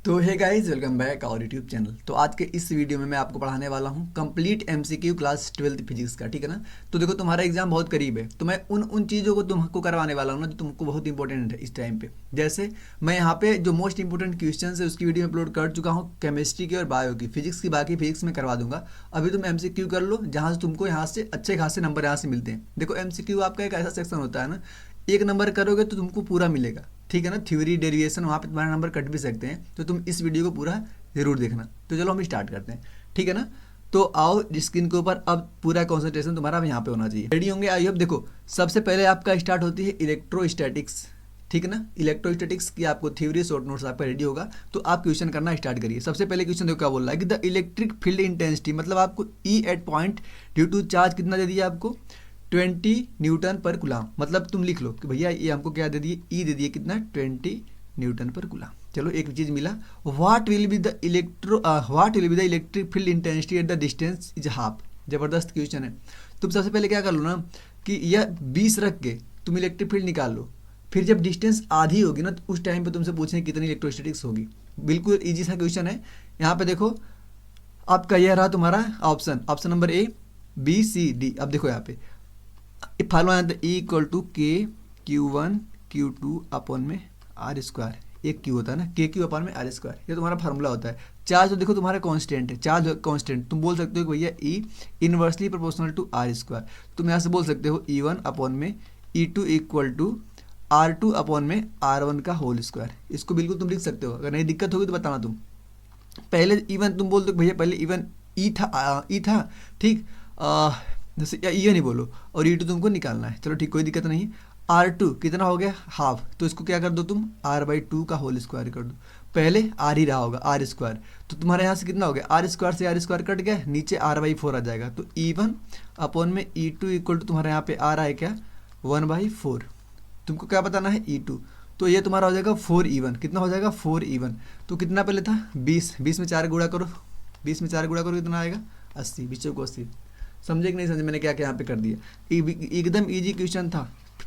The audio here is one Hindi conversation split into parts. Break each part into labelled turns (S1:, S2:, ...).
S1: तो hey guys, welcome back our YouTube channel. तो आज के इस वीडियो में मैं आपको पढ़ाने वाला हूँ complete MCQ class 12th physics का। ठीक है ना। तो देखो, तुम्हारा एग्जाम बहुत करीब है, तो मैं उन चीज़ों को तुमको करवाने वाला हूँ ना जो तुमको बहुत इंपॉर्टेंट है इस टाइम पे। जैसे मैं यहाँ पे जो मोस्ट इंपॉर्टेंट क्वेश्चन है उसकी वीडियो अपलोड कर चुका हूँ, केमिस्ट्री की और बायो की। फिजिक्स की बाकी फिजिक्स में करवा दूंगा। अभी तुम एमसीक्यू कर लो, जहाँ से तुमको यहाँ से अच्छे खासे नंबर यहाँ से मिलते हैं। देखो, एमसीक्यू आपका एक ऐसा सेक्शन होता है ना, एक नंबर करोगे तो तुमको पूरा मिलेगा। ठीक है ना। थ्योरी डेरिवेशन वहाँ पे तुम्हारे नंबर कट भी सकते हैं, तो तुम इस वीडियो को पूरा जरूर देखना। तो चलो हम स्टार्ट करते हैं। ठीक है ना। तो आओ स्क्रीन के ऊपर, अब पूरा कंसंट्रेशन तुम्हारा अब यहाँ पे होना चाहिए। रेडी होंगे? I hope. देखो, सबसे पहले आपका स्टार्ट होती है इलेक्ट्रोस्टैटिक्स। ठीक है ना। इलेक्ट्रोस्टैटिक्स की आपको थ्योरी शॉर्ट नोट्स आपका रेडी होगा, तो आप क्वेश्चन करना स्टार्ट करिए। सबसे पहले क्वेश्चन देखो क्या बोल रहा है कि द इलेक्ट्रिक फील्ड इंटेंसिटी, मतलब आपको E at point due to charge कितना दे दिया आपको, 20 न्यूटन पर कुलाम। मतलब तुम लिख लो कि भैया ये हमको क्या दे दिए, ई दे दिए कितना, 20 न्यूटन पर कुलाम। चलो एक चीज मिला। What will be the electric field intensity at the distance is half. जबरदस्त क्वेश्चन है। तुम सबसे पहले क्या कर लो ना कि यह 20 रख के तुम इलेक्ट्रिक फील्ड निकाल लो। फिर जब डिस्टेंस आधी होगी ना, तो उस टाइम पे तुमसे पूछें कितनी इलेक्ट्रोस्टैटिक्स होगी। बिल्कुल इजी सा क्वेश्चन है। यहाँ पे देखो, आपका यह रहा तुम्हारा option number A, B, C, D. अब देखो यहाँ पे फॉलो आता है, ई इक्वल टू के Q1 Q2 अपॉन में आर स्क्वायर। एक क्यू होता है ना, के क्यू अपॉन में आर स्क्वायर, ये तुम्हारा फार्मूला होता है। चार्ज तो देखो तुम्हारा कांस्टेंट है, चार्ज कांस्टेंट तुम बोल सकते हो कि भैया E inversely proportional to r square. तुम यहाँ से बोल सकते हो E1 अपॉन में E2 equal to R2 upon में R1 का होल स्क्वायर। इसको बिल्कुल तुम लिख सकते हो। अगर नहीं दिक्कत होगी तो बताना तुम। पहले E1 तुम बोल दो भैया, पहले E1 ई था। ठीक। जैसे ये नहीं बोलो, और E2 तुमको निकालना है। चलो ठीक, कोई दिक्कत नहीं। R2 कितना हो गया, हाफ। तो इसको क्या कर दो तुम, R/2 का होल स्क्वायर कर दो। पहले R ही रहा होगा, आर स्क्वायर। तो तुम्हारे यहाँ से कितना हो गया, आर स्क्वायर से आर स्क्वायर कट गया, नीचे R/4 आ जाएगा। तो E1 अपॉन में E2 इक्वल टू तुम्हारे यहाँ पे आ रहा है क्या, 1/4। तुमको क्या बताना है, E2। तो ये तुम्हारा हो जाएगा 4E1। कितना हो जाएगा, 4E1। तो कितना पहले था, 20। 20 में 4 गुणा करो, 20 में 4 गुणा करो कितना आएगा, 80। 20 को 80। समझे कि नहीं समझे मैंने क्या क्या यहाँ पे कर दिया। एकदम इजी क्वेश्चन था,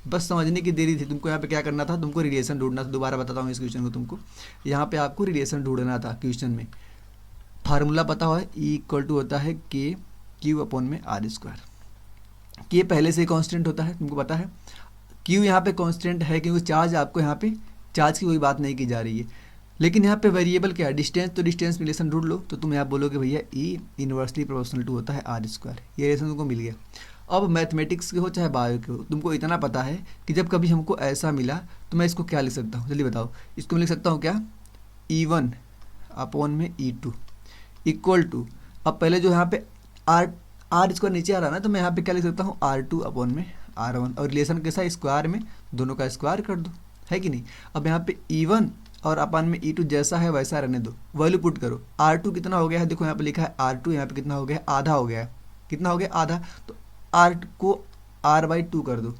S1: बस समझने की देरी थी। तुमको यहाँ पे क्या करना था, तुमको रिलेशन ढूंढना था। दोबारा बताता हूँ इस क्वेश्चन को तुमको। यहाँ पे आपको रिलेशन ढूंढना था क्वेश्चन में। फार्मूला पता हो, ई इक्वल टू होता है के क्यू अपॉन में आर स्क्वायर। के पहले से कांस्टेंट होता है, तुमको पता है। क्यू यहाँ पे कांस्टेंट है क्योंकि चार्ज आपको यहाँ पे चार्ज की कोई बात नहीं की जा रही है। लेकिन यहाँ पे वेरिएबल क्या है, डिस्टेंस। तो डिस्टेंस रिलेशन ढूंढ लो। तो तुम यहाँ बोलोगे भैया ई इनवर्सली प्रोपोर्शनल टू होता है आर स्क्वायर। ये रिलेशन तुमको मिल गया। अब मैथमेटिक्स के हो चाहे बायो के हो, तुमको इतना पता है कि जब कभी हमको ऐसा मिला तो मैं इसको क्या लिख सकता हूँ, जल्दी बताओ। इसको मैं लिख सकता हूँ क्या, E1 अपॉन में E2 इक्वल टू, अब पहले जो यहाँ पे आर स्क्वायर नीचे आ रहा है ना, तो मैं यहाँ पे क्या लिख सकता हूँ, R2 अपॉन में R1। और रिलेशन कैसा, स्क्वायर में दोनों का स्क्वायर कर दो, है कि नहीं। अब यहाँ पे E1 और अपन में E2 जैसा है वैसा रहने दो, वैल्यू पुट करो। R2 कितना हो गया है, देखो यहाँ पे लिखा है R2, यहाँ पे कितना हो गया है, आधा हो गया है। कितना हो गया, आधा। तो R को R/2 कर दो।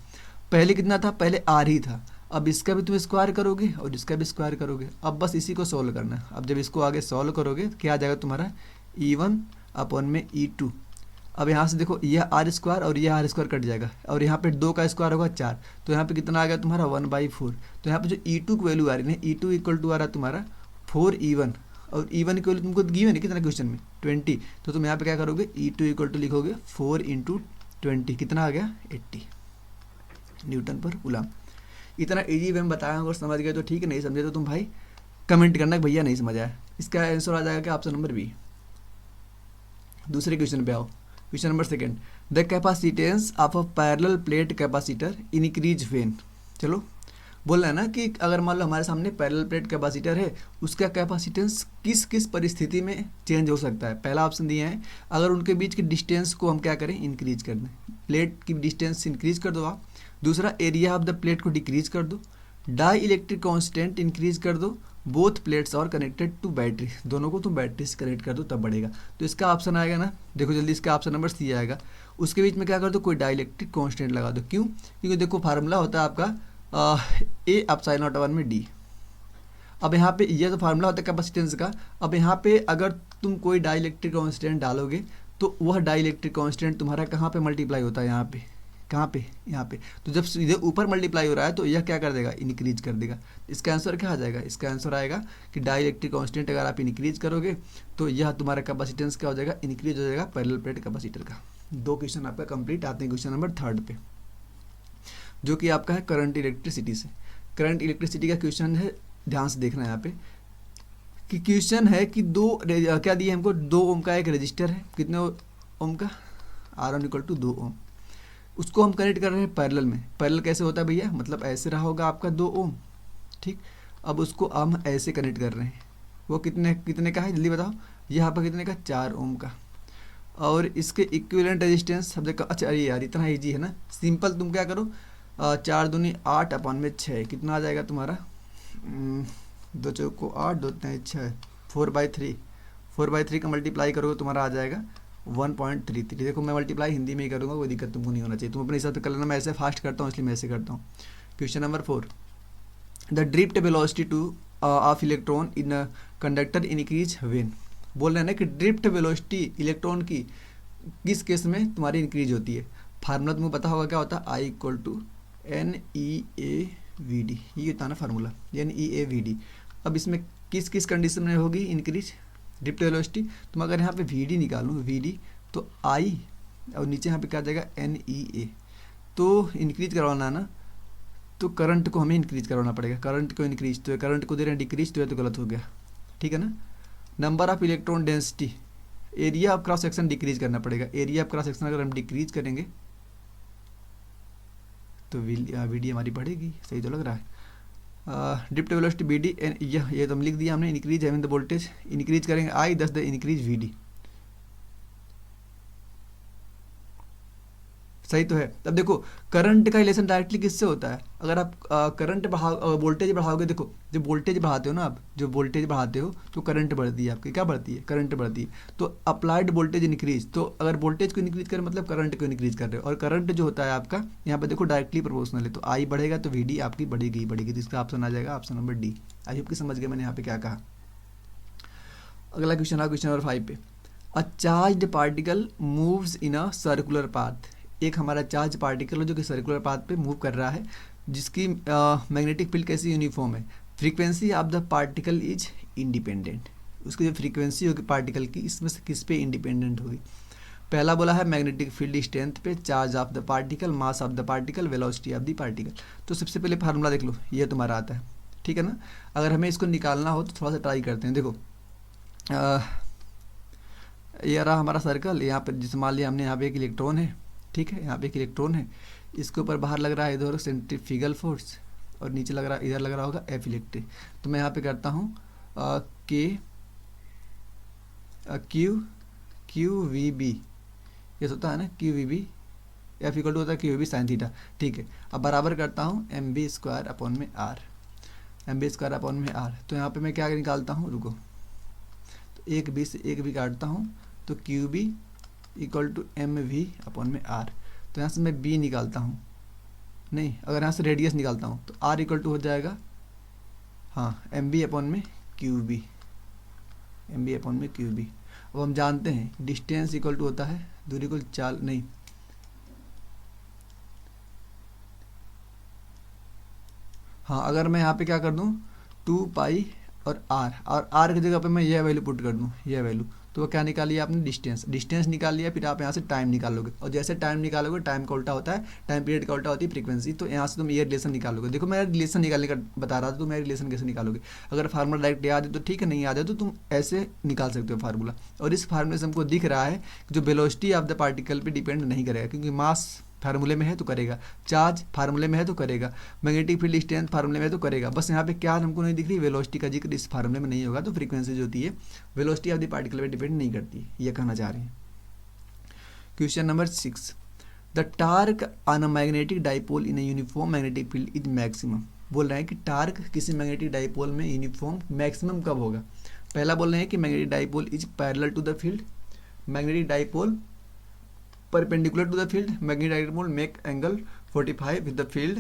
S1: पहले कितना था, पहले R ही था। अब इसका भी तुम स्क्वायर करोगे और इसका भी स्क्वायर करोगे। अब बस इसी को सॉल्व करना है। अब जब इसको आगे सॉल्व करोगे तो क्या आ जाएगा तुम्हारा, E1 अपॉन में E2। अब यहाँ से देखो, यह आर स्क्वायर और यह आर स्क्वायर कट जाएगा, और यहाँ पे 2 का स्क्वायर होगा 4। तो यहाँ पे कितना आ गया तुम्हारा, 1/4। तो यहाँ पे जो E2 की वैल्यू आ रही है, E2 इक्वल टू आ रहा है तुम्हारा 4E1। और E1 की वैल्यू तुमको गिवन है कितना क्वेश्चन में, 20। तो तुम यहाँ पे क्या करोगे, E2 इक्वल टू लिखोगे 4 × 20। कितना आ गया, 80 न्यूटन पर कूलम। इतना ईजी वे में बताया, अगर समझ गए तो ठीक है, नहीं समझे तो तुम भाई कमेंट करना कि भैया नहीं समझ आया। इसका आंसर आ जाएगा क्या, ऑप्शन नंबर बी। दूसरे क्वेश्चन पे आओ। Question number second, the capacitance of a parallel plate capacitor increase when. चलो बोल रहा है ना कि अगर मान लो हमारे सामने पैरेलल प्लेट कैपेसिटर है, उसका कैपेसिटेंस किस किस परिस्थिति में चेंज हो सकता है। पहला ऑप्शन दिया है, अगर उनके बीच की डिस्टेंस को हम क्या करें, इंक्रीज कर दें। प्लेट की डिस्टेंस इंक्रीज कर दो आप। दूसरा, एरिया ऑफ द प्लेट को डिक्रीज कर दो। डाई इलेक्ट्रिक कॉन्स्टेंट इंक्रीज कर दो। बोथ प्लेट्स और कनेक्टेड टू बैटरी, दोनों को तुम बैटरी से कनेक्ट कर दो तब बढ़ेगा। तो इसका ऑप्शन आएगा ना, देखो जल्दी, इसका ऑप्शन नंबर सी आएगा। उसके बीच में क्या कर दो, कोई डाई इलेक्ट्रिक कॉन्स्टेंट लगा दो। क्यों, क्योंकि देखो फार्मूला होता है आपका ए एप्सिलॉन नॉट 1 में डी। अब यहाँ पे ये तो फार्मूला होता है कैपेसिटेंस का। अब यहाँ पे अगर तुम कोई डाई इलेक्ट्रिक कॉन्स्टेंट डालोगे तो वह डाई इलेक्ट्रिक कॉन्स्टेंट तुम्हारा कहाँ पे मल्टीप्लाई होता है, यहाँ पे कहाँ पे, यहाँ पे। तो जब सीधे ऊपर मल्टीप्लाई हो रहा है तो यह क्या कर देगा, इंक्रीज कर देगा। इसका आंसर क्या आ जाएगा, इसका आंसर आएगा कि डाइलेक्ट्रिक कांस्टेंट अगर आप इंक्रीज करोगे तो यह तुम्हारा कैपेसिटेंस क्या हो जाएगा, इंक्रीज हो जाएगा पैरेलल प्लेट कैपेसिटर का। 2 क्वेश्चन आपका कंप्लीट। आते हैं क्वेश्चन नंबर 3 पे, जो कि आपका है करंट इलेक्ट्रिसिटी से। करंट इलेक्ट्रिसिटी का क्वेश्चन है, ध्यान से देखना है यहाँ पे कि क्वेश्चन है कि क्या दिए हमको, 2 ओम का एक रजिस्टर है, कितने ओम का, R1 इक्वल टू 2 ओम। उसको हम कनेक्ट कर रहे हैं पैरेलल में। पैरेलल कैसे होता है भैया, मतलब ऐसे रहा होगा आपका 2 ओम, ठीक। अब उसको हम ऐसे कनेक्ट कर रहे हैं, वो कितने कितने का है जल्दी बताओ, यहाँ पर कितने का, 4 ओम का। और इसके इक्विवेलेंट रेजिस्टेंस सब देखो, अच्छा अरे यार इतना ईजी है ना, सिंपल। तुम क्या करो, 4 दूनी 8 अपन में 6, कितना आ जाएगा तुम्हारा, 2 चौको 8, 2 3 6, 4/3। 4/3 का मल्टीप्लाई करोगे तुम्हारा आ जाएगा 1.33। देखो मैं मल्टीप्लाई हिंदी में ही करूँगा, कोई दिक्कत तुमको नहीं होना चाहिए, तुम अपने हिसाब से कर लेना। मैं ऐसे फास्ट करता हूँ इसलिए मैं ऐसे करता हूँ। Question number 4, the drift velocity two of electron in conductor increase when. बोल रहे हैं ना कि ड्रिफ्ट वेलोसिटी इलेक्ट्रॉन की किस केस में तुम्हारी इंक्रीज होती है। फार्मूला तुमको पता होगा क्या होता है, I इक्वल टू NEAVD, ये होता है ना फार्मूला, NEAVD। अब इसमें किस किस कंडीशन में होगी इंक्रीज ड्रिफ्ट वेलोसिटी। तुम अगर यहाँ पे VD निकालो, VD तो I और नीचे यहाँ पे क्या आ जाएगा NEA। तो इंक्रीज करवाना है ना, तो करंट को हमें इंक्रीज करवाना पड़ेगा। करंट को इंक्रीज, तो करंट को दे रहे हैं डिक्रीज, तो ये तो गलत हो गया, ठीक है ना। Number of electron density, area of cross section decrease करना पड़ेगा। एरिया ऑफ क्रॉस सेक्शन अगर हम डिक्रीज करेंगे तो VD हमारी बढ़ेगी, सही तो लग रहा है। ड्रिफ्ट वेलोसिटी BD, ये तो हम लिख दिया हमने, increase having the voltage, increase करेंगे I, दस द इंक्रीज VD, सही तो है। अब देखो करंट का रिलेशन डायरेक्टली किससे होता है, अगर आप करंट वोल्टेज बढ़ाओगे, देखो जब वोल्टेज बढ़ाते हो ना आप, जब वोल्टेज बढ़ाते हो तो करंट बढ़ती है आपकी, क्या बढ़ती है, करंट बढ़ती है। तो अप्लाइड वोल्टेज इंक्रीज, तो अगर वोल्टेज को इंक्रीज करें मतलब करंट को इंक्रीज कर रहे हो, और करंट जो होता है आपका यहाँ पर देखो डायरेक्टली प्रोपोर्शनल है, तो I बढ़ेगा तो VD आपकी बढ़ेगी बढ़ेगी, तो इसका ऑप्शन आ जाएगा option number D। I hope कि समझ गए मैंने यहाँ पे क्या कहा। अगला क्वेश्चन है क्वेश्चन नंबर 5 पे, a charged particle moves in a circular path. एक हमारा चार्ज पार्टिकल है जो कि सर्कुलर पाथ पे मूव कर रहा है, जिसकी मैग्नेटिक फील्ड कैसी यूनिफॉर्म है। Frequency of the particle is independent, उसकी जो फ्रीक्वेंसी होगी पार्टिकल की, इसमें से किस पे इंडिपेंडेंट होगी। पहला बोला है मैग्नेटिक फील्ड स्ट्रेंथ पे, charge of the particle, mass of the particle, velocity of the particle. तो सबसे पहले फार्मूला देख लो, ये तुम्हारा आता है, ठीक है ना। अगर हमें इसको निकालना हो तो थोड़ा सा ट्राई करते हैं। देखो ये रहा हमारा सर्कल, यहाँ पर जिस मान लिया हमने, यहाँ पे एक इलेक्ट्रॉन है, ठीक है, यहाँ पे एक इलेक्ट्रॉन है, इसके ऊपर बाहर लग रहा है इधर सेंट्रीफ्यूगल फोर्स, और नीचे लग रहा है, इधर लग रहा होगा F इलेक्ट्रिक। तो मैं यहाँ पे करता हूँ QVB, ये होता है ना QVB, F इक्वल टू होता है QVB साइन थीटा, ठीक है। अब बराबर करता हूँ MV स्क्वायर अपॉन में R, MV स्क्वायर अपॉन में R। तो यहाँ पे मैं क्या निकालता हूँ, रुको, तो एक B से एक B काटता हूँ, तो QB equal to MV upon में R। तो यहाँ से मैं B निकालता हूँ, नहीं अगर यहाँ से रेडियस निकालता हूँ तो R इक्वल टू हो जाएगा, हाँ MV अपॉन में QB, MV अपॉन में QB। अब हम जानते हैं डिस्टेंस इक्वल टू होता है दूरी को चाल, नहीं हाँ, अगर मैं यहाँ पे क्या कर दूँ 2 पाई और R की जगह पे मैं यह वैल्यू पुट कर दूँ, यह वैल्यू, तो वो क्या निकाल लिया आपने, डिस्टेंस निकाल लिया। फिर आप यहाँ से टाइम निकालोगे, और जैसे टाइम निकालोगे, टाइम का उल्टा होता है, टाइम पीरियड का उल्टा होती है फ्रीक्वेंसी, तो यहाँ से तुम ये रिलेशन निकालोगे। देखो मैं रिलेशन निकालने का बता रहा था, तो मैं रिलेशन कैसे निकालोगे। अगर फार्मूला डायरेक्ट याद है तो ठीक है, नहीं याद है तो तुम ऐसे निकाल सकते हो फार्मूला। और इस फार्मूले से हमको दिख रहा है जो वेलोसिटी ऑफ द पार्टिकल पर डिपेंड नहीं करेगा, क्योंकि मास फार्मूले में है तो करेगा, चार्ज फार्मूले में है तो करेगा, मैग्नेटिक फील्ड स्ट्रेंथ फार्मूले में है तो करेगा। बस यहाँ पे क्या हमको नहीं दिख रही, वेलोसिटी का जिक्र इस फार्मूले में नहीं होगा, तो फ्रीक्वेंसी जो होती है वेलोसिटी ऑफ द पार्टिकल पे डिपेंड नहीं करती, ये कहना चाह रहे हैं। Question number 6, the torque on a magnetic dipole in a uniform magnetic field is maximum. बोल रहे हैं कि टार्क किसी मैग्नेटिक डाइपोल में यूनिफॉर्म मैक्सिमम कब होगा। पहला बोल रहे हैं कि magnetic dipole is parallel to the field, magnetic dipole perpendicular to the field, magnetic dipole make angle 45 with the field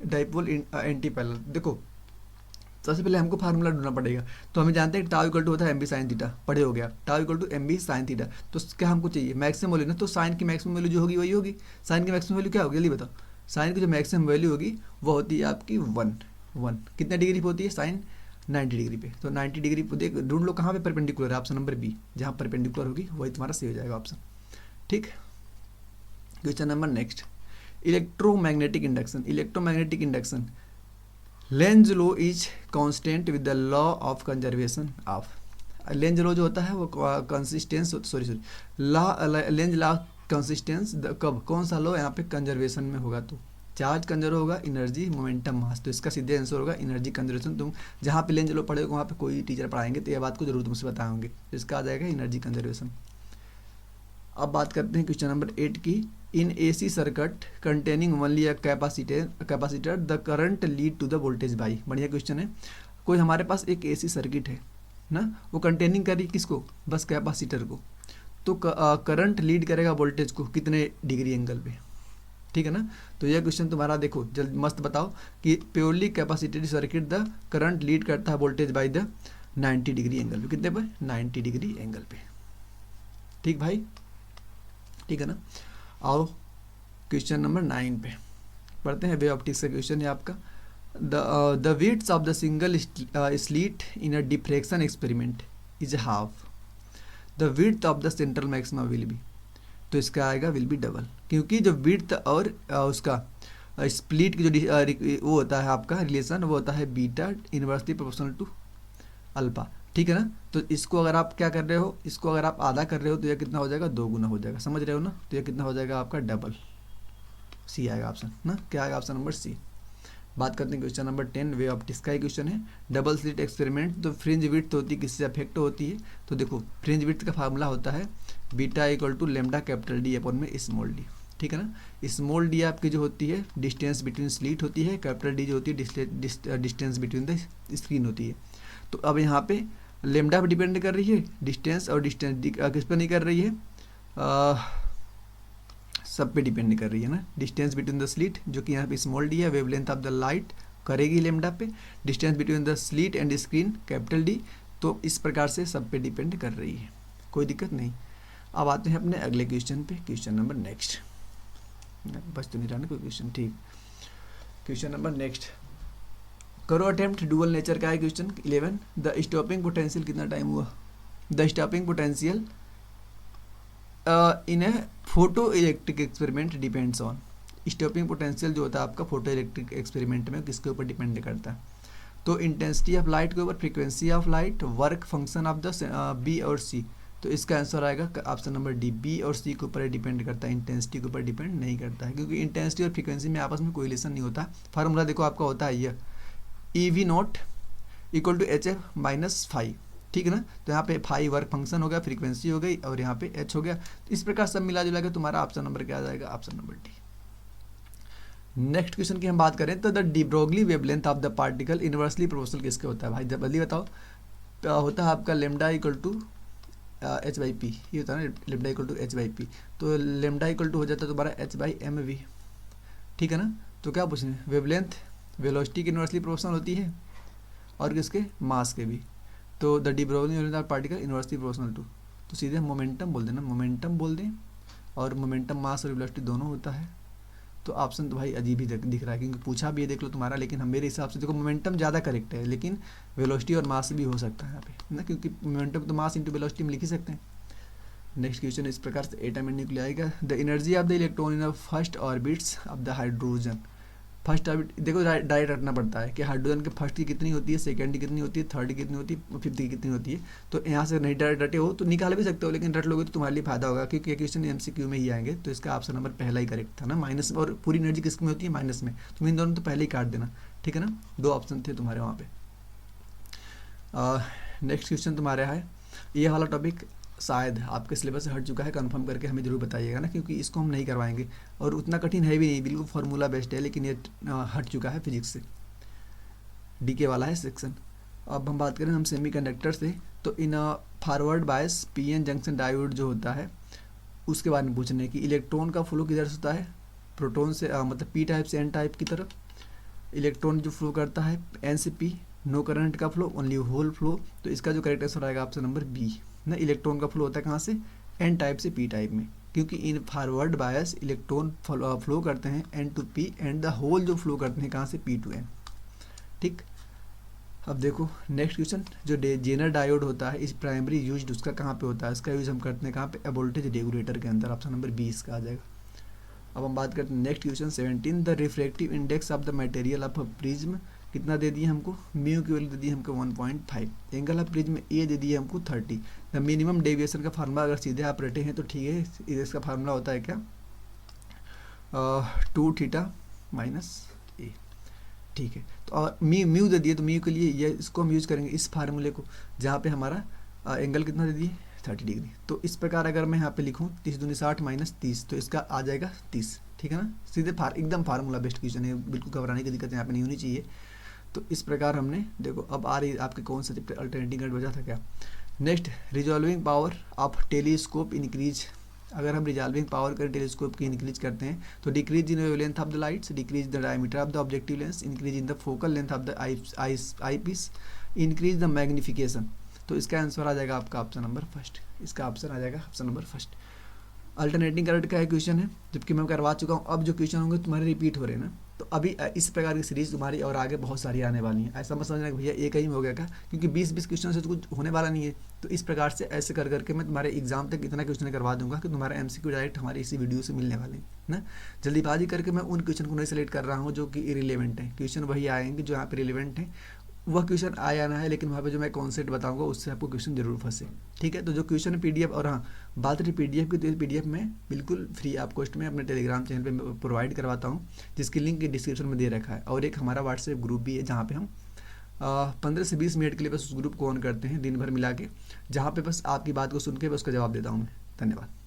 S1: dipole in anti-parallel। देखो सबसे पहले हमको फार्मूला ढूंढना पड़ेगा। तो हमें जानते हैं टाउ इक्वल टू होता है एम बी साइन थीटा, पढ़े हो गया, tau equal to M B sine theta. तो क्या हमको चाहिए मैक्सिमम वैल्यू ना, तो साइन की मैक्सिमम वैल्यू जो होगी वही होगी। साइन की मैक्सिमम वैल्यू क्या होगी जल्दी बताओ। साइन की जो मैक्सिमम वैल्यू होगी वो होती है आपकी 1 कितने डिग्री पे होती है साइन 90 डिग्री पे। तो 90 डिग्री पे देख ढूंढ लो कहाँ पे परपेंडिकुलर है, ऑप्शन नंबर बी, जहाँ परपेंडिकुलर होगी वही तुम्हारा सही हो जाएगा ऑप्शन। ठीक, question number next, electromagnetic induction. Electromagnetic induction Lenz law is constant with the law of conservation of. Lenz law जो होता है वो कंसिस्टेंस लेंज लॉ कंसिस्टेंस कब कौन सा लॉ यहाँ पे कंजर्वेशन में होगा, तो चार्ज कंजर्व होगा, एनर्जी, मोमेंटम, मास। तो इसका सीधे आंसर होगा एनर्जी कंजर्वेशन। तुम जहाँ पे लेंज लॉ पढ़े वहाँ पे कोई टीचर पढ़ाएंगे तो यह बात को जरूर तुमसे बताएंगे, तो इसका आ जाएगा एनर्जी कंजर्वेशन। अब बात करते हैं क्वेश्चन नंबर 8 की। In AC circuit containing only a capacitor the current lead to the voltage by. बढ़िया क्वेश्चन है। कोई हमारे पास एक एसी सर्किट है ना, वो कंटेनिंग करी किसको, बस कैपेसिटर को। तो करंट लीड करेगा वोल्टेज को कितने डिग्री एंगल पे, ठीक है ना। तो यह क्वेश्चन तुम्हारा देखो जल्द मस्त बताओ कि purely capacitor circuit the current lead करता है voltage by the 90 degree angle पे, कितने पे 90 डिग्री एंगल पे। ठीक भाई, ठीक है ना। आओ क्वेश्चन नंबर 9 पे पढ़ते हैं। वे ऑप्टिक्स का क्वेश्चन है आपका। The width of the single slit in a diffraction experiment is half the width of the central maxima will be. तो इसका आएगा विल बी डबल, क्योंकि जो विड्थ और उसका स्प्लिट की जो वो होता है आपका रिलेशन वो होता है beta inversely proportional to alpha, ठीक है ना। तो इसको अगर आप क्या कर रहे हो, इसको अगर आप आधा कर रहे हो तो यह कितना हो जाएगा 2 गुना हो जाएगा, समझ रहे हो ना। तो यह कितना हो जाएगा आपका डबल, सी आएगा ऑप्शन ना, क्या आएगा ऑप्शन नंबर सी। बात करते हैं क्वेश्चन नंबर 10, वे ऑप्टिक्स का ही क्वेश्चन है। Double slit experiment. तो फ्रिंज विड्थ होती है किससे अफेक्ट होती है, तो देखो फ्रिंज विड्थ का फार्मूला होता है beta equal to lambda capital D upon में स्मॉल डी, ठीक है ना। स्मॉल डी आपकी जो होती है डिस्टेंस बिटवीन स्लिट होती है, कैपिटल डी जो होती है डिस्टेंस बिटवीन द स्क्रीन होती है। तो अब यहाँ पे लेमडा पर डिपेंड कर रही है डिस्टेंस, और डिस्टेंस किस पर नहीं कर रही है, सब पे डिपेंड कर रही है ना। डिस्टेंस बिटवीन द स्लिट जो कि यहाँ पे स्मॉल डी है, वेवलेंथ ऑफ द लाइट करेगी लेमडा पे, distance between the slit and screen capital D. तो इस प्रकार से सब पे डिपेंड कर रही है, कोई दिक्कत नहीं। अब आते हैं अपने अगले क्वेश्चन पे, क्वेश्चन नंबर नेक्स्ट। बस तो नहीं रहा ना कोई क्वेश्चन, ठीक। क्वेश्चन नंबर नेक्स्ट करो अटेम्प्ट, डुअल नेचर का है क्वेश्चन 11। द स्टॉपिंग पोटेंशियल कितना टाइम हुआ, the stopping potential in A photo electric experiment depends on. Stopping potential जो होता है आपका फोटो इलेक्ट्रिक एक्सपेरिमेंट में किसके ऊपर डिपेंड करता है, तो इंटेंसिटी ऑफ लाइट के ऊपर, frequency of light, work function of the B और सी। तो इसका आंसर आएगा ऑप्शन नंबर डी, बी और सी के ऊपर डिपेंड करता है, इंटेंसिटी के ऊपर डिपेंड नहीं करता है, क्योंकि इंटेंसिटी और फ्रीक्वेंसी में आपस में कोई रिलेशन नहीं होता। फार्मूला देखो आपका होता है यह E V naught equal to H F minus five, ठीक है ना। तो यहाँ पे फाइव वर्क फंक्शन हो गया, फ्रीक्वेंसी हो गई और यहाँ पे एच हो गया। तो इस प्रकार सब मिला जुला के तुम्हारा ऑप्शन नंबर क्या आ जाएगा, option number D. Next question की हम बात करें तो the de Broglie wavelength of the particle inversely proportional किसके होता है भाई, जल्दी बताओ। होता है आपका lambda equal to H by P, ये होता है ना lambda equal to H by P. तो लेमडा इक्वल टू हो जाता है तुम्हारा एच बाई एम वी, ठीक है ना। तो क्या पूछें, वेवलेंथ वेलोसिटी की इनवर्सली प्रोपोर्शनल होती है और किसके, मास के भी। तो the de Broglie wavelength of particle inversely proportional to, तो सीधे हम मोमेंटम बोल देना, मोमेंटम बोल दें। और मोमेंटम मास और वेलोसिटी दोनों होता है। तो ऑप्शन तो भाई अजीब ही दिख रहा है, क्योंकि पूछा भी है देख लो तुम्हारा, लेकिन हम मेरे हिसाब से देखो मोमेंटम ज़्यादा करेक्ट है, लेकिन वेलोसिटी और मास भी हो सकता है यहाँ पे ना, क्योंकि मोमेंटम तो मास इंटू वेलोसिटी में लिख ही सकते हैं। नेक्स्ट क्वेश्चन इस प्रकार से एटम एंड न्यूक्लियर आएगा। The energy of the electron in the first orbits of the hydrogen. First orbit देखो डायरेक्ट रखना पड़ता है कि हाइड्रोजन के फर्स्ट की कितनी होती है, सेकंड की कितनी होती है, थर्ड की कितनी होती है, फिफ्थ की कितनी होती है। तो यहाँ से नहीं डायरेक्ट रटे हो तो निकाल भी सकते हो, लेकिन रट लोगे तो तुम्हारे लिए फायदा होगा, क्योंकि क्वेश्चन एमसीक्यू में ही आएंगे। तो इसका ऑप्शन नंबर पहला ही करेक्ट था ना, माइनस, और पूरी एनर्जी किस में होती है, माइनस में। तो इन दोनों तो पहले ही काट देना, ठीक है ना। 2 ऑप्शन थे तुम्हारे वहाँ पे। नेक्स्ट क्वेश्चन तुम्हारे है, ये वाला टॉपिक शायद आपके सिलेबस से हट चुका है, कंफर्म करके हमें जरूर बताइएगा ना, क्योंकि इसको हम नहीं करवाएंगे और उतना कठिन है भी नहीं, बिल्कुल फार्मूला बेस्ड है, लेकिन ये हट चुका है फिजिक्स से। डीके वाला है सेक्शन। अब हम बात करें हम सेमीकंडक्टर से, तो इन फॉरवर्ड बायस पीएन जंक्शन डायोड जो होता है उसके बारे में पूछने की। इलेक्ट्रॉन का फ्लो किधर से होता है, प्रोटॉन से, मतलब पी टाइप से एन टाइप की तरफ। इलेक्ट्रॉन जो फ्लो करता है एन से पी, नो करंट का फ्लो, ओनली होल फ्लो। तो इसका जो करेक्ट आंसर आएगा ऑप्शन नंबर बी ना। इलेक्ट्रॉन का फ्लो होता है कहाँ से, एन टाइप से पी टाइप में, क्योंकि in forward bias electron flow करते हैं N to P, and the hole जो फ्लो करते हैं कहाँ से, पी टू एन। ठीक, अब देखो नेक्स्ट क्वेश्चन, जो जेनर डायोड होता है इस प्राइमरी यूज उसका कहाँ पे होता है, इसका यूज हम करते हैं कहाँ पे, वोल्टेज रेगुलेटर के अंदर। ऑप्शन नंबर बी इसका आ जाएगा। अब हम बात करते हैं next question 17, the refractive index of the material of a prism कितना दे दिया हमको, म्यू की वैल्यू दे दी हमको 1.5, एंगल ऑफ प्रिज्म ए दे दिया हमको 30। द मिनिमम डेविएशन का फार्मूला अगर सीधे आप रटे हैं तो ठीक है, इसका फार्मूला होता है क्या, 2 थीटा माइनस ए। ठीक है, तो और म्यू दे दिए, तो म्यू के लिए ये इसको हम यूज करेंगे इस फार्मूले को, जहाँ पे हमारा एंगल कितना दे दिए 30 डिग्री। तो इस प्रकार अगर मैं यहाँ पे लिखूँ 30 दूनी 60 माइनस 30, तो इसका आ जाएगा 30। ठीक है ना, सीधे एकदम फार्मूला बेस्ड क्वेश्चन है, बिल्कुल घबराने की दिक्कत यहाँ पे नहीं होनी चाहिए। तो इस प्रकार हमने देखो, अब आ रही आपके कौन सा चैप्टर, अल्टरनेटिंग करंट बचा था क्या। Next, resolving power of telescope increase. अगर हम रिजॉल्विंग पावर कर टेलीस्कोप की इंक्रीज करते हैं तो decrease in wavelength of the lights, decrease the diameter of the objective lens, increase in the focal length of the eyepiece, increase the magnification. तो इसका आंसर आ जाएगा आपका ऑप्शन नंबर फर्स्ट। इसका ऑप्शन आ जाएगा option number first. Alternating current का एक क्वेश्चन है, जबकि मैं करवा चुका हूँ। अब जो क्वेश्चन होंगे तुम्हारे रिपीट हो रहे हैं ना, तो अभी इस प्रकार की सीरीज तुम्हारी और आगे बहुत सारी आने वाली हैं। ऐसा मत समझना कि भैया एक ही में हो गया क्या, क्योंकि 20-20 क्वेश्चन से तो कुछ होने वाला नहीं है। तो इस प्रकार से ऐसे कर करके मैं तुम्हारे एग्जाम तक इतना क्वेश्चन करवा दूंगा कि तुम्हारा एमसीक्यू डायरेक्ट हमारी इसी वीडियो से मिलने वाले हैं ना। जल्दीबाजी करके मैं उन क्वेश्चन को नहीं सेलेक्ट कर रहा हूँ जो कि इरिलेवेंट है, क्वेश्चन वही आएंगे जो यहाँ पे रिलेवेंट है, वह क्वेश्चन आया ना है, लेकिन वहाँ पे जो मैं कॉन्सेप्ट बताऊंगा उससे आपको क्वेश्चन जरूर फंसे। ठीक है, तो जो क्वेश्चन है पीडीएफ, और हाँ बात रही पीडीएफ की, तो पीडीएफ में बिल्कुल फ्री आप कॉस्ट में अपने टेलीग्राम चैनल पे प्रोवाइड करवाता हूँ, जिसकी लिंक डिस्क्रिप्शन में दे रखा है। और एक हमारा व्हाट्सएप ग्रुप भी है, जहाँ पे हम 15 से 20 मिनट के लिए बस उस ग्रुप को ऑन करते हैं दिन भर मिला के, जहाँ पे बस आपकी बात को सुन के बस उसका जवाब देता हूँ मैं। धन्यवाद।